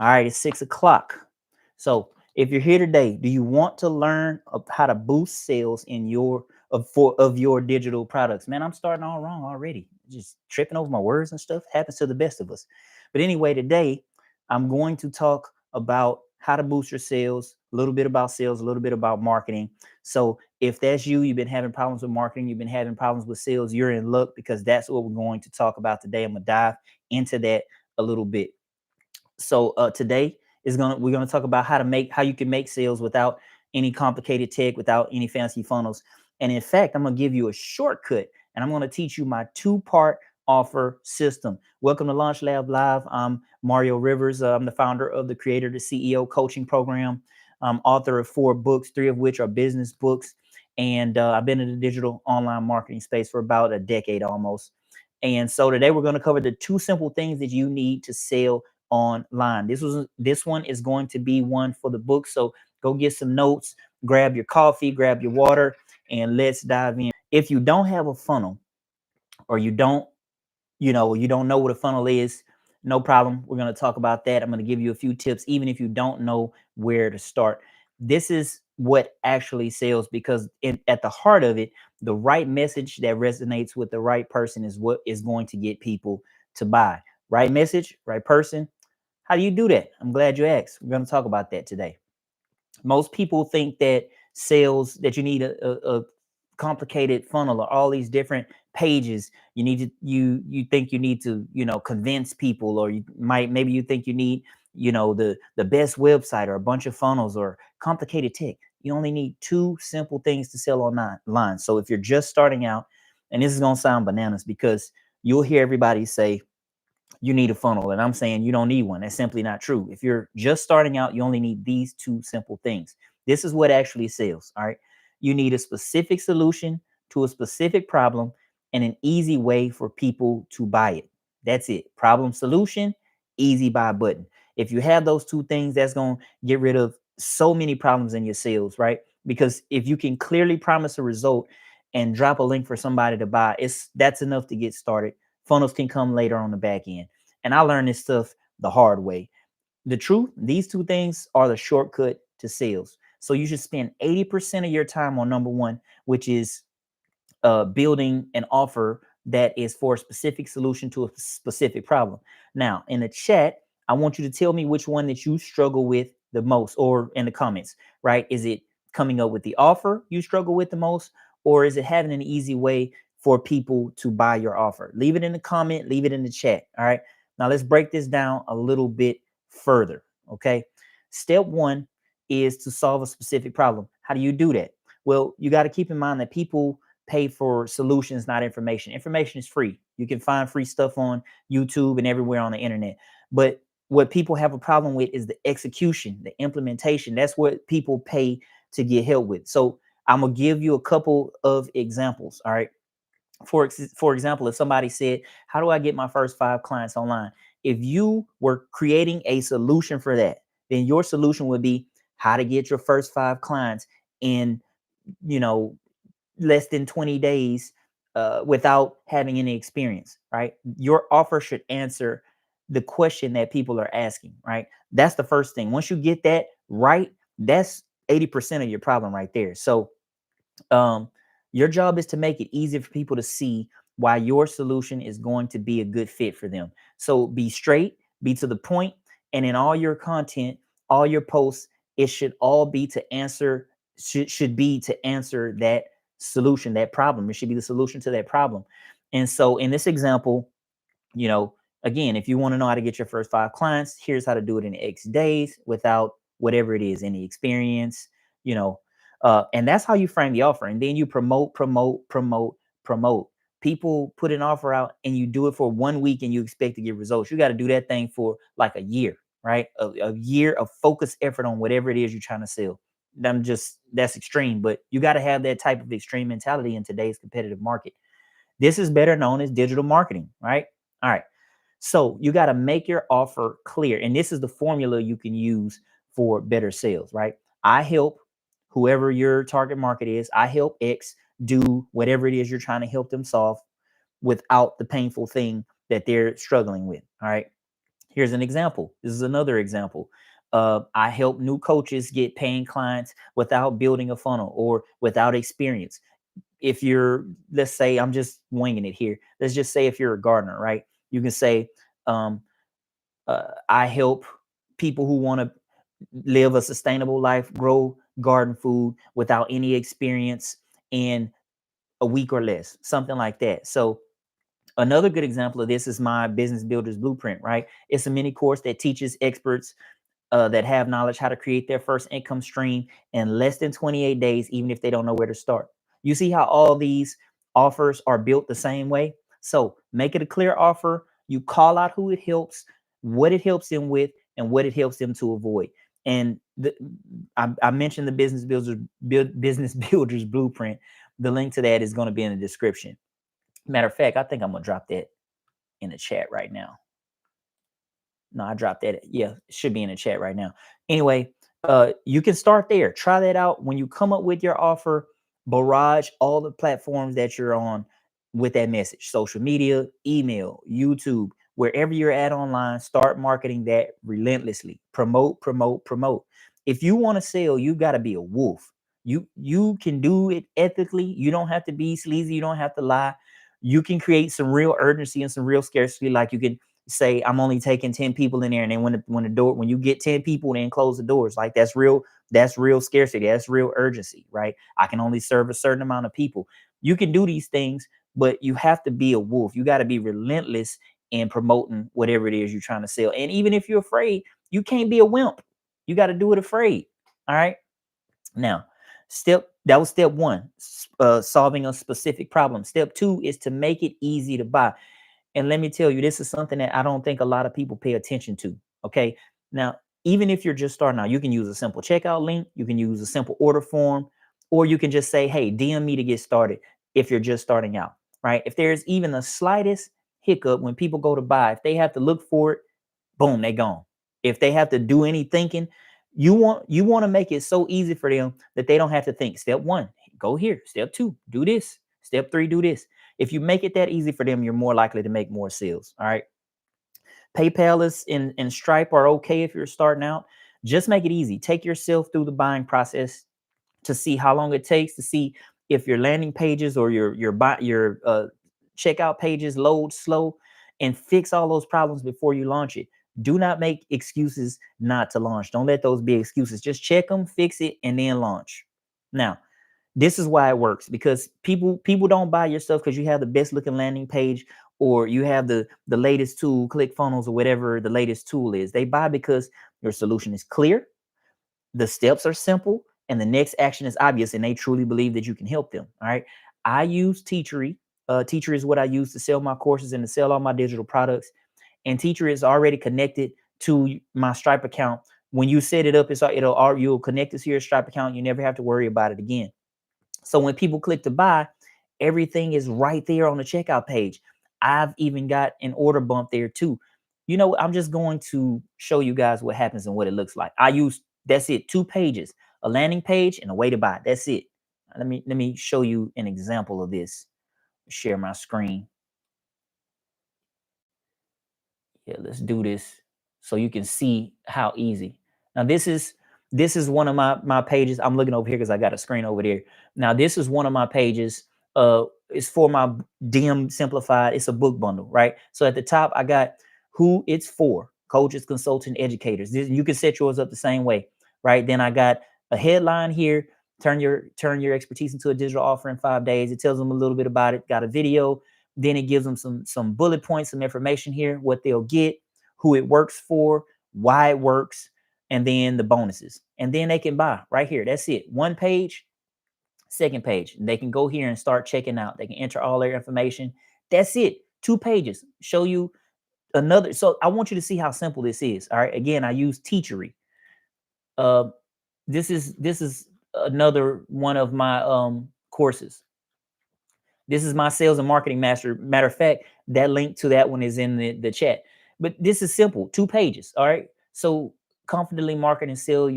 All right, it's 6 o'clock. So if you're here today, do you want to learn how to boost sales in of your digital products? Man, I'm starting all wrong already. Just tripping over my words and stuff happens to the best of us. But anyway, today I'm going to talk about how to boost your sales, a little bit about sales, a little bit about marketing. So if that's you, you've been having problems with marketing, you've been having problems with sales, you're in luck because that's what we're going to talk about today. I'm gonna dive into that a little bit. So today is we're gonna talk about how you can make sales without any complicated tech, without any fancy funnels. And in fact, I'm gonna give you a shortcut, and I'm gonna teach you my two-part offer system. Welcome to Launch Lab Live. I'm Mario Rivers. I'm the founder of the Creator to CEO coaching program. I'm author of 4 books, 3 of which are business books. And I've been in the digital online marketing space for about a decade almost. And so today we're going to cover the 2 simple things that you need to sell online. This one is going to be one for the book. So go get some notes, grab your coffee, grab your water, and let's dive in. If you don't have a funnel, or you don't know what a funnel is, no problem. We're going to talk about that. I'm going to give you a few tips, even if you don't know where to start. This is what actually sells because at the heart of it, the right message that resonates with the right person is what is going to get people to buy. Right message, right person. How do you do that? I'm glad you asked. We're going to talk about that today. Most people think that you need a complicated funnel or all these different pages. You think you need to convince people, or maybe you think you need the best website or a bunch of funnels or complicated tech. You only need 2 simple things to sell online. So if you're just starting out, and this is going to sound bananas because you'll hear everybody say you need a funnel. And I'm saying you don't need one. That's simply not true. If you're just starting out, you only need these 2 simple things. This is what actually sells. All right. You need a specific solution to a specific problem and an easy way for people to buy it. That's it. Problem, solution, easy buy button. If you have those 2 things, that's going to get rid of so many problems in your sales, right? Because if you can clearly promise a result and drop a link for somebody to buy, that's enough to get started. Funnels can come later on the back end. And I learned this stuff the hard way. The truth, these 2 things are the shortcut to sales. So you should spend 80% of your time on number one, which is building an offer that is for a specific solution to a specific problem. Now, in the chat, I want you to tell me which one that you struggle with the most, or in the comments, right? Is it coming up with the offer you struggle with the most, or is it having an easy way for people to buy your offer? Leave it in the comment, leave it in the chat. All right. Now let's break this down a little bit further. Okay. Step one is to solve a specific problem. How do you do that? Well, you got to keep in mind that people pay for solutions, not information. Information is free. You can find free stuff on YouTube and everywhere on the internet. But what people have a problem with is the execution, the implementation. That's what people pay to get help with. So I'm gonna give you a couple of examples. All right. For example, if somebody said, "How do I get my first 5 clients online?" If you were creating a solution for that, then your solution would be how to get your first 5 clients in, you know, less than 20 days without having any experience, right? Your offer should answer the question that people are asking, right? That's the first thing. Once you get that right, that's 80% of your problem right there. So um, your job is to make it easy for people to see why your solution is going to be a good fit for them. So be straight, be to the point, and in all your content, all your posts, it should all be to answer should be to answer that solution, that problem. It should be the solution to that problem. And so in this example, again, if you want to know how to get your first 5 clients, here's how to do it in X days without whatever it is, any experience, you know, and that's how you frame the offer. And then you promote, promote, promote, promote. People put an offer out and you do it for 1 week and you expect to get results. You got to do that thing for like a year, right? A year of focused effort on whatever it is you're trying to sell. That's extreme, but you got to have that type of extreme mentality in today's competitive market. This is better known as digital marketing, right? All right. So you got to make your offer clear. And this is the formula you can use for better sales, right? I help whoever your target market is, I help X do whatever it is you're trying to help them solve without the painful thing that they're struggling with. All right. Here's an example. This is another example. I help new coaches get paying clients without building a funnel or without experience. If you're, let's say, I'm just winging it here. Let's just say if you're a gardener, right? You can say, um, I help people who want to live a sustainable life, grow garden food without any experience in a week or less, something like that. So another good example of this is my Business Builders Blueprint, right? It's a mini course that teaches experts that have knowledge how to create their first income stream in less than 28 days, even if they don't know where to start. You see how all these offers are built the same way? So make it a clear offer. You call out who it helps, what it helps them with, and what it helps them to avoid. And I mentioned the Business Builders Blueprint. The link to that is going to be in the description. Matter of fact, I think I'm gonna drop that in the chat right now. No, I dropped that. Yeah, it should be in the chat right now. Anyway, you can start there. Try that out. When you come up with your offer, barrage all the platforms that you're on with that message: social media, email, YouTube, wherever you're at online. Start marketing that relentlessly. Promote, promote, promote. If you want to sell, you got to be a wolf. You can do it ethically. You don't have to be sleazy. You don't have to lie. You can create some real urgency and some real scarcity. Like you can say, I'm only taking 10 people in there, and then when you get 10 people, then close the doors. Like that's real scarcity, that's real urgency, right? I can only serve a certain amount of people. You can do these things, but you have to be a wolf. You got to be relentless in promoting whatever it is you're trying to sell. And even if you're afraid, you can't be a wimp. You got to do it afraid. All right. Now, that was step one, solving a specific problem. Step two is to make it easy to buy. And let me tell you, this is something that I don't think a lot of people pay attention to. Okay. Now, even if you're just starting out, you can use a simple checkout link, you can use a simple order form, or you can just say, hey, DM me to get started if you're just starting out, right? If there's even the slightest hiccup when people go to buy, if they have to look for it, boom, they gone. If they have to do any thinking, you want to make it so easy for them that they don't have to think. Step one, go here. Step two, do this. Step three, do this. If you make it that easy for them, you're more likely to make more sales. All right. PayPal is and Stripe are okay if you're starting out. Just make it easy. Take yourself through the buying process to see how long it takes, to see if your landing pages or your checkout pages load slow, and fix all those problems before you launch it. Do not make excuses not to launch. Don't let those be excuses. Just check them, fix it, and then launch. Now, this is why it works, because people don't buy your stuff because you have the best looking landing page or you have the latest tool, ClickFunnels or whatever the latest tool is. They buy because your solution is clear, the steps are simple, and the next action is obvious, and they truly believe that you can help them. All right. I use Teachery. Teacher is what I use to sell my courses and to sell all my digital products. And Teacher is already connected to my Stripe account. When you set it up, you'll connect it to your Stripe account. You never have to worry about it again. So when people click to buy, everything is right there on the checkout page. I've even got an order bump there too. I'm just going to show you guys what happens and what it looks like. That's it, 2 pages, a landing page and a way to buy. That's it. Let me show you an example of this. Share my screen. Yeah, let's do this so you can see how easy. Now this is one of my pages. I'm looking over here because I got a screen over there. Now this is one of my pages. It's for my DM Simplified. It's a book bundle, right? So at the top I got who it's for: coaches, consultants, educators. You can set yours up the same way, right? Then I got a headline here: turn your expertise into a digital offer in 5 days. It tells them a little bit about it. Got a video, then it gives them some bullet points, some information here, what they'll get, who it works for, why it works, and then the bonuses. And then they can buy right here. That's it. One page, second page. They can go here and start checking out. They can enter all their information. That's it. 2 pages. Show you another. So I want you to see how simple this is. All right. Again, I use Teachery. Uh, this is another one of my courses. This is my sales and marketing master. Matter of fact, that link to that one is in the chat. But this is simple, 2 pages. All right. So confidently market and sell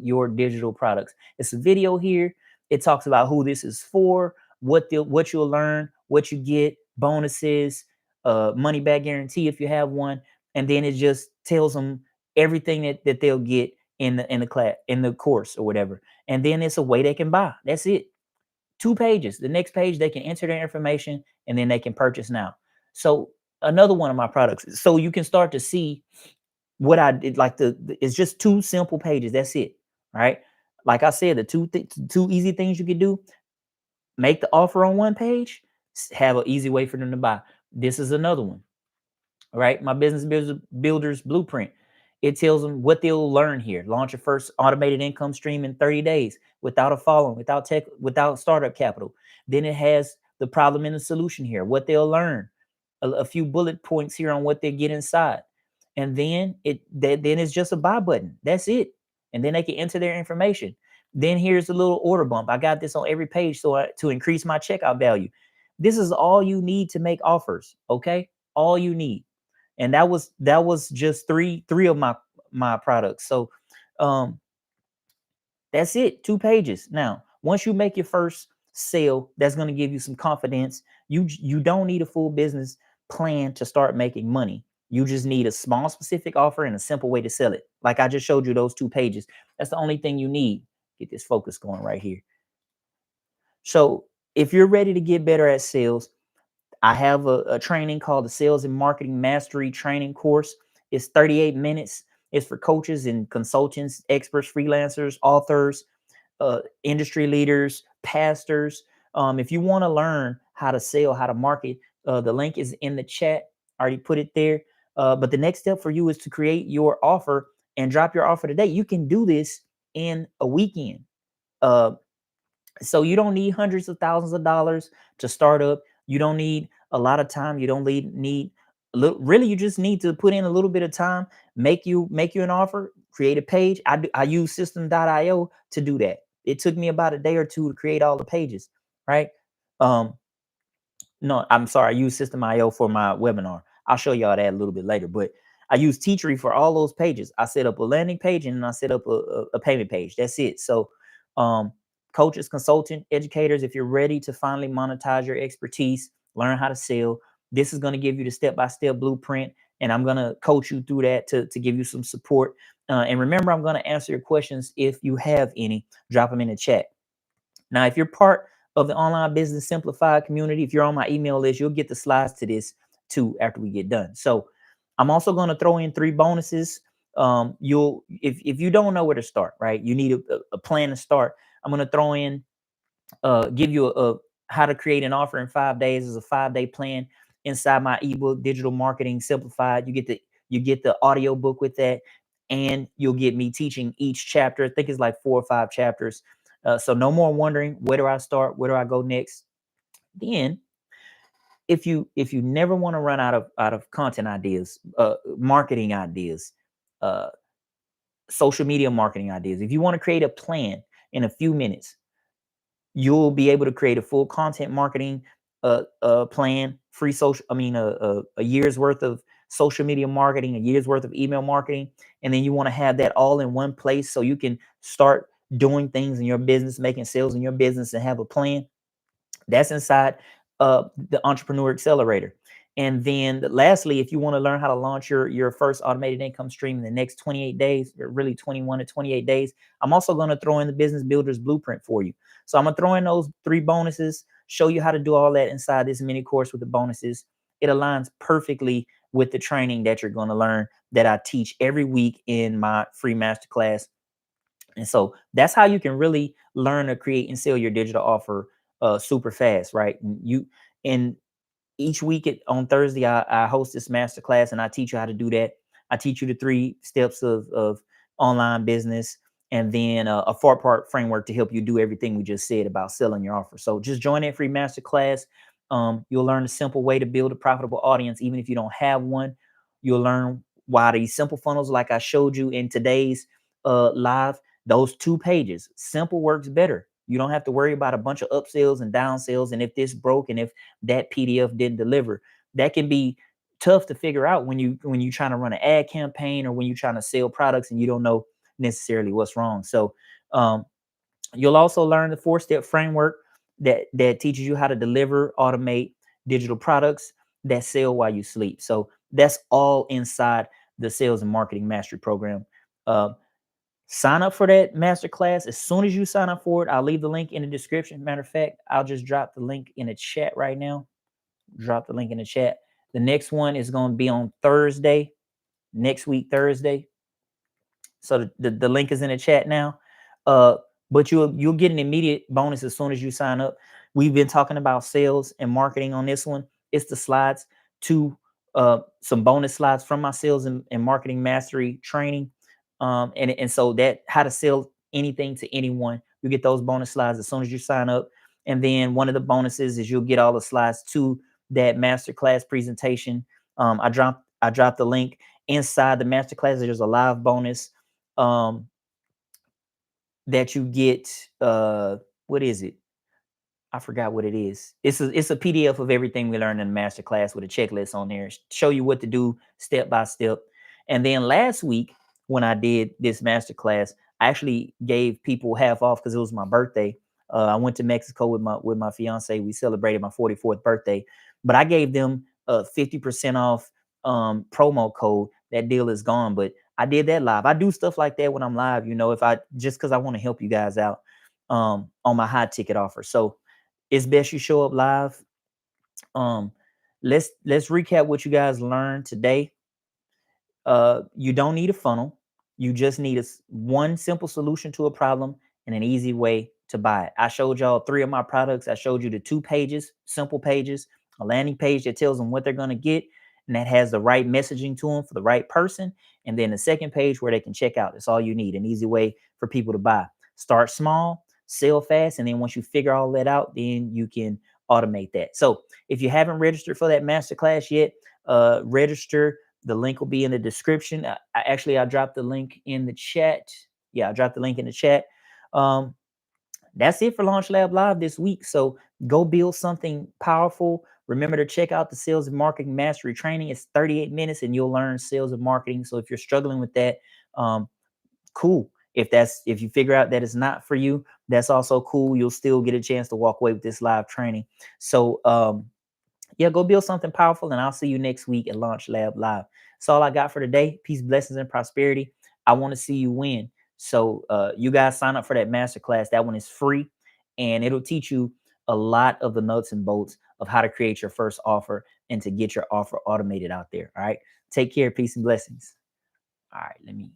your digital products. It's a video here. It talks about who this is for, what you'll learn, what you get, bonuses, money back guarantee if you have one, and then it just tells them everything that they'll get in the class, in the course or whatever. And then it's a way they can buy. That's it. 2 pages. The next page they can enter their information and then they can purchase now. So another one of my products. So you can start to see what I did. Like it's just 2 simple pages. That's it. Right. Like I said, the two easy things you could do: make the offer on one page, have an easy way for them to buy. This is another one. Right? My builders blueprint. It tells them what they'll learn here. Launch your first automated income stream in 30 days without a following, without tech, without startup capital. Then it has the problem and the solution here, what they'll learn, a few bullet points here on what they get inside. And then then it's just a buy button. That's it. And then they can enter their information. Then here's a little order bump. I got this on every page to increase my checkout value. This is all you need to make offers, okay? All you need. And that was just three of my products. So um that's it, 2 pages. Now once you make your first sale, that's going to give you some confidence. You don't need a full business plan to start making money. You just need a small specific offer and a simple way to sell it, like I just showed you those 2 pages. That's the only thing you need. Get this focus going right here. So if you're ready to get better at sales, I have a training called the Sales and Marketing Mastery Training Course. It's 38 minutes. It's for coaches and consultants, experts, freelancers, authors, industry leaders, pastors. If you want to learn how to sell, how to market, the link is in the chat. I already put it there. But the next step for you is to create your offer and drop your offer today. You can do this in a weekend. Uh, so you don't need hundreds of thousands of dollars to start up. You don't need a lot of time. You don't need really, you just need to put in a little bit of time, make you an offer, create a page. I use system.io to do that. It took me about a day or two to create all the pages, right? Um, no, I'm sorry. I use System.io for my webinar. I'll show y'all that a little bit later. But I use Teachery for all those pages. I set up a landing page and then I set up a payment page. That's it. So, um, coaches, consultant, educators, if you're ready to finally monetize your expertise, learn how to sell, this is going to give you the step-by-step blueprint. And I'm going to coach you through that to give you some support. And remember, I'm going to answer your questions if you have any. Drop them in the chat. Now, if you're part of the Online Business Simplified community, if you're on my email list, you'll get the slides to this too after we get done. So I'm also going to throw in 3 bonuses. You'll if you don't know where to start, right? You need a plan to start. I'm going to throw in give you a how to create an offer in 5 days as a 5-day plan inside my ebook, Digital Marketing Simplified. You get the audio book with that, and you'll get me teaching each chapter. I think it's like 4 or 5 chapters. So no more wondering, where do I start? Where do I go next? Then, if you never want to run out of content ideas, marketing ideas, uh, social media marketing ideas, if you want to create a plan in a few minutes, you'll be able to create a full content marketing plan, free social. I mean, a year's worth of social media marketing, a year's worth of email marketing, and then you want to have that all in one place so you can start doing things in your business, making sales in your business, and have a plan. That's inside the Entrepreneur Accelerator. And then lastly, if you want to learn how to launch your first automated income stream in the next 28 days, or really 21 to 28 days, I'm also going to throw in the Business Builders Blueprint for you. So I'm going to throw in those 3 bonuses, show you how to do all that inside this mini course with the bonuses. It aligns perfectly with the training that you're going to learn that I teach every week in my free masterclass. And so that's how you can really learn to create and sell your digital offer super fast, right? And each week on Thursday, I host this masterclass and I teach you how to do that. I teach you the 3 steps of online business, and then a 4-part framework to help you do everything we just said about selling your offer. So just join that free masterclass. You'll learn a simple way to build a profitable audience, even if you don't have one. You'll learn why these simple funnels, like I showed you in today's live, those 2 pages, simple works better. You don't have to worry about a bunch of upsells and downsells, and if this broke and if that PDF didn't deliver. That can be tough to figure out when you trying to run an ad campaign or when you're trying to sell products and you don't know necessarily what's wrong. So um, you'll also learn the 4-step framework that teaches you how to deliver, automate digital products. that sell while you sleep. So that's all inside the sales and marketing mastery program. Uh, Sign up for that masterclass. As soon as you sign up for it, I'll leave the link in the description. Matter of fact, I'll just drop the link in the chat right now. Drop the link in the chat. The next one is going to be on Thursday, next week, Thursday. So the link is in the chat now. Uh, but you'll get an immediate bonus as soon as you sign up. We've been talking about sales and marketing on this one. It's the slides to some bonus slides from my sales and marketing mastery training. And so that how to sell anything to anyone. You get those bonus slides as soon as you sign up. And then one of the bonuses is you'll get all the slides to that masterclass presentation. I dropped the link inside the masterclass. There's a live bonus um, that you get. What is it? I forgot what it is. It's a PDF of everything we learned in the master class with a checklist on there, show you what to do step by step. And then last week when I did this master class, I actually gave people half off because it was my birthday. I went to Mexico with my fiance. We celebrated my 44th birthday, but I gave them a 50% off promo code. That deal is gone, but I did that live. I do stuff like that when I'm live, if I just because I want to help you guys out on my high ticket offer. So it's best you show up live. Um, let's recap what you guys learned today. You don't need a funnel. You just need one simple solution to a problem and an easy way to buy it. I showed y'all 3 of my products. I showed you the 2 pages, simple pages, a landing page that tells them what they're going to get and that has the right messaging to them for the right person. And then the second page where they can check out. That's all you need, an easy way for people to buy. Start small, sell fast, and then once you figure all that out, then you can automate that. So if you haven't registered for that masterclass yet, register. The link will be in the description. I dropped the link in the chat. Yeah, I dropped the link in the chat. That's it for Launch Lab Live this week. So go build something powerful. Remember to check out the Sales and Marketing Mastery training. It's 38 minutes and you'll learn sales and marketing. So if you're struggling with that, cool. If you figure out that it's not for you, that's also cool. You'll still get a chance to walk away with this live training. So yeah, go build something powerful, and I'll see you next week at Launch Lab Live. That's all I got for today. Peace, blessings, and prosperity. I want to see you win. So you guys sign up for that masterclass. That one is free, and it'll teach you a lot of the nuts and bolts of how to create your first offer and to get your offer automated out there. All right. Take care. Peace and blessings. All right. Let me